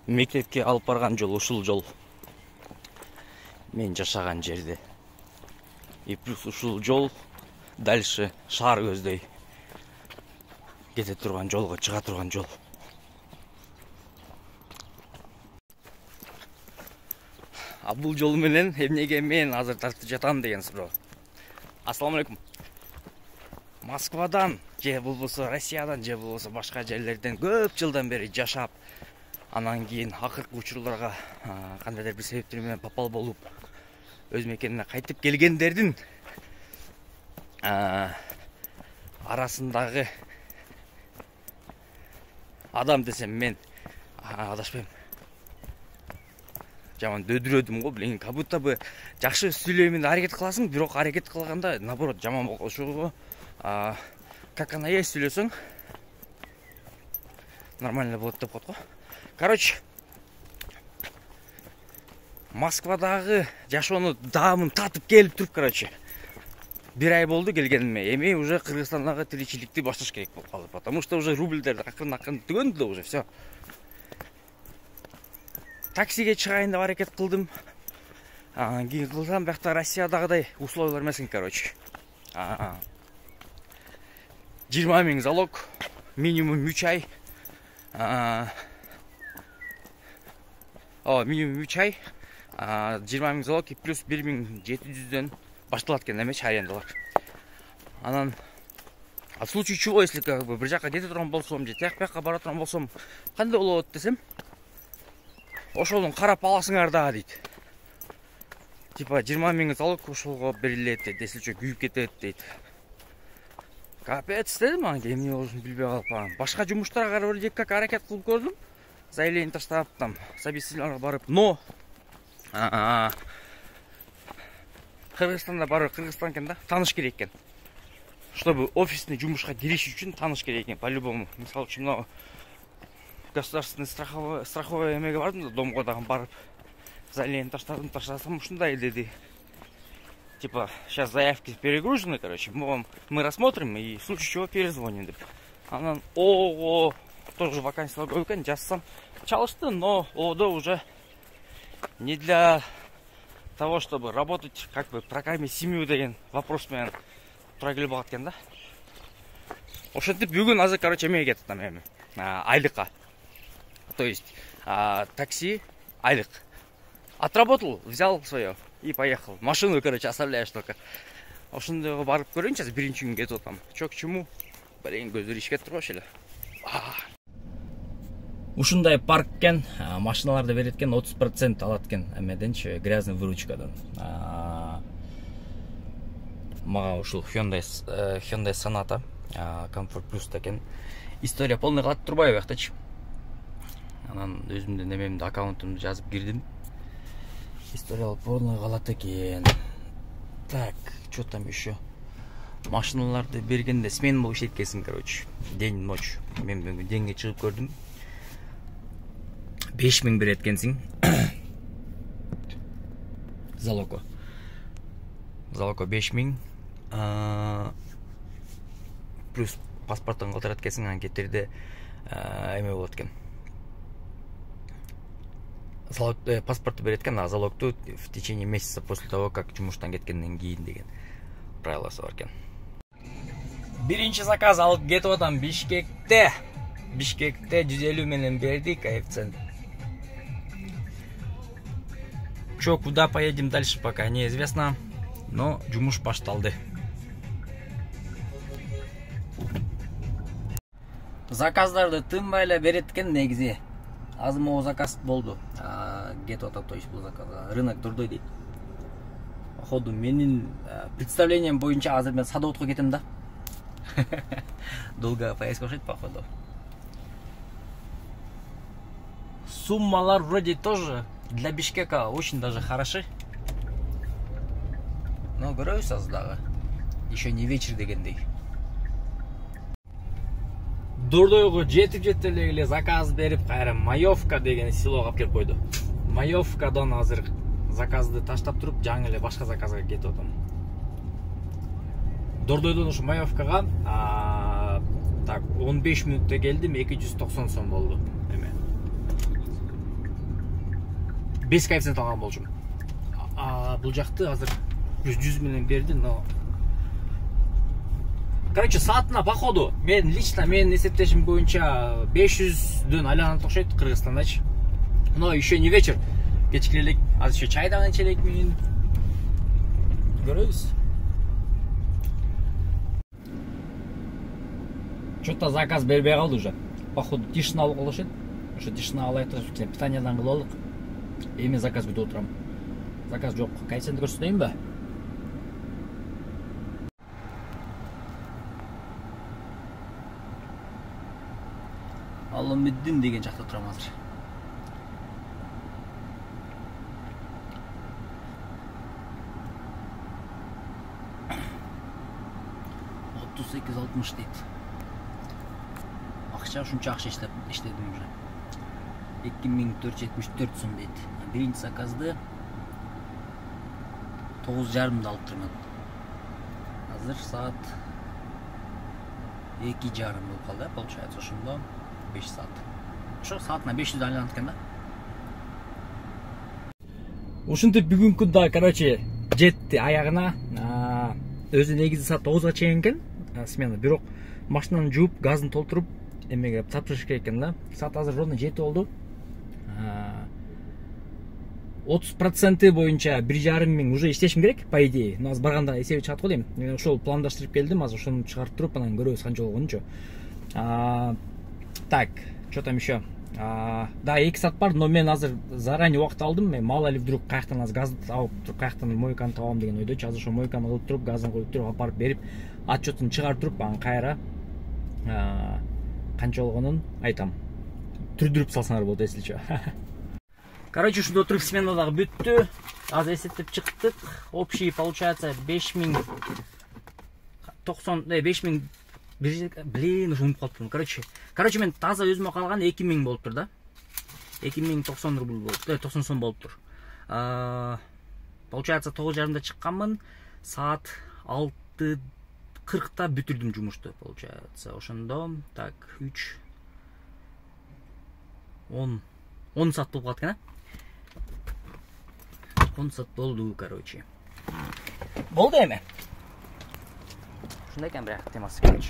Мектепке алып барган жол ушул жол. Мен жашаган жерде. И плюс ушул жол дальше шаар көздөй кете турган жолго чыга турган жол. А бул жол менен эмнеге мен азыр тартып жатам деген суроо. Ассаламу алейкум. Москвадан же болбосо Россиядан же болбосо башка жерлерден көп жылдан бери жашап, анан кийин акыркы учурларга кандайдыр бир себептер менен попал болуп өз мекенине кайтып келгендердин арасындагы адам десем мен адашпайм. Жаман дөдүрөдүм го, блин, как будто бы жакшы сүйлөймүн аракет кыласың, бирок аракет кылганда наоборот жаман болот. Ошого как она есть сүйлөсөң нормально болот деп коет го. Короче, Москвадагы жашоону даамын татып келип туруп, короче, бир ай болду келгениме. Эми уже Кыргызстандагы тиричиликти башташ керек болуп калды, потому что уже рубльдер акырын түгөндү да уже все. Таксиге чыгайын деп аракет кылдым. Кийин кылсам, биякта Россиядагыдай условиялар эмесин, короче. 20 000 залог, минимум 3 ай. Минимум 3 ай. 20 000 залог и плюс 1700дөн башталат экен эме арендалар. Анан в случае чего, если как бы бир жака кете турган болсом же тияк-бияка бара турган болсом, кандай болот десем, ошолун карап аласыңар да дейт. Типа 20 000 залог ошолго берилет дейт, если что күйүп кетет дейт. Капец дедим, анан эмне болушун билбей калып, башка жумуштарга бир жекке аракет кылып көрдүм. Заявление таштап, там собеседованиега барып, но Кыргызстанда барып, Кыргызстан экен да, тааныш керек экен. Чтобы офисный жумушка кириш үчүн тааныш керек экен, по-любому. Мисалы үчүн мына государственный страховой эмеге бардым да, домго дагы барып, заявление таштасам ушундай деди. Типа, сейчас заявки перегружены, короче, мы рассмотрим и в случае чего перезвоним. Анан, тоже вакансия көп экен, жазсам чалышты, но да уже не для того, чтобы работать, как бы прокормить семью деген вопрос менен тура келип калат экен да. Ошентип бүгүн азыр, короче, эмеге кетип атам эми, айлыкка. То есть такси, айлык. Отработал, взял свое и поехал. Машину, короче, оставляешь только. Ошондойго барып көрөйүнчү, азыр биринчи күн кетип атам. Чок чуму, блин, көздөр ишке турбашы эле. Ушундай парк экен, машиналарды берет экен, 30% алат экен эмеденчи, грязный выручкадан. Мага ушул Hyundai Sonata, Comfort Plus экен. История полный кылат турбайбы бияктачы. Анан өзүмдүн эмемди, аккаунтумду жазып кирдим. История полный калат экен. Так, что там еще? Машиналарды бергенде смен болуп иштеткенсиң, короче. День ночь. Мен бүгүн деньги чыгып көрдүм. 5000 берет экенсиң. Залого 5000. Плюс паспортун калтырат экенсиң, анан кеттерде эме болот экен. Паспорту берет экен, а залогту в течение месяца после того, как жумуштан кеткенден кийин деген правиласы бар экен. Биринчи заказ алып кетип атам Бишкекте. Бишкекте 150 менен берди коэффициент. Чё, куда поедем дальше, пока неизвестно, но жумуш башталды. Заказдарды тынбай эле берет экен негизи. Азыр могу заказ болду. Кетип атат, то есть бул заказ. Рынок турдой дейт. Походу менин представлением боюнча азыр мен садоводко кетем да. Долгая поездка окшойт, походу. Суммалар вроде тоже для Бишкека очень даже хороши. Но көрөбүз азыр дагы. Еще не вечер дегендей. Дордойго жетип эле заказ берип, кайра Маевка деген селого алып келип койду. Маевкадан азыр заказды таштап туруп, жаңы эле башка заказга кетип атам. Дордойдон ушу Маевкага так 15 мүнөттө келдим, 290 сом болду. Эме. 5 коэффициент алган болчумун. Бул жакты азыр 100 менен берди, но короче, саатына походу мен лично менин эсептешим боюнча 500дөн айланат окшойт Кыргызстандачы. Но еще не вечер. Кечке элек, азыр еще чай дагы ичелекмин. Көрөбүз. Что-то заказ бербей калды уже. Походу тишина алып калышат. Ошо тишина алайык деп питаниядан кылып алдык. Эми заказ күтүп отурам. Заказ жок. Коэффициентти көрсөтөйүнбү? Алымиддин деген жакта турам азыр. $38.60 дейт. Акча ушунча акча иштедим уже. 2474 сом дейт. Биринчи заказды 9:30да алып турман. Азыр саат 2:30 болуп калды, получается ошондо 5 саат. Ошо саатына 500 айланат экен да. Ушинтип бүгүнкү да, короче, жетти аягына. Өзү негизи саат 9га чейин экен смена, бирок машинаны жууп, газын толтуруп, эмеге тапшырыш керек экен да. Саат азыр ровно 7 болду. 30% боюнча 1,5 миң уже иштешим керек, по идее. Но азыр барганда эсеби чыгат го дейм. Мен ошол пландаштырып келдим, азыр ошону чыгарып туруп, анан көрөбүз канча болгонунчу. Так, что там еще? Да, 2 саат бар, но мен азыр заранее убакыт алдым. Мен мало ли вдруг каяктан аз газ алып туруп, каяктан мойканы табам деген ойдочу. Азыр ошо мойканы кылып туруп, газын коюп туруп, алып барып берип, отчетун чыгарып туруп, анан кайра канча болгонун айтам. Түрдүрүп салсаңар болот, эсличи. Короче, ушунда отуруп смена дагы бүттү. Азыр эсептеп чыктык. Общий получается 5090, блин, уже унутуп калыптырмын. Короче, мен таза өзүмө калган 2000 болуптур да. 2090 рубль болуптур, 90 сом болуптур. Получается 9:30да чыкканмын. Саат 6:40да бүтүрдүм жумушту, получается. Ошондо, так, 3 10 саат болуп калат экен, а? 10 саат болду, короче. Болду эми. Ушундай экен бирок темасы, короче.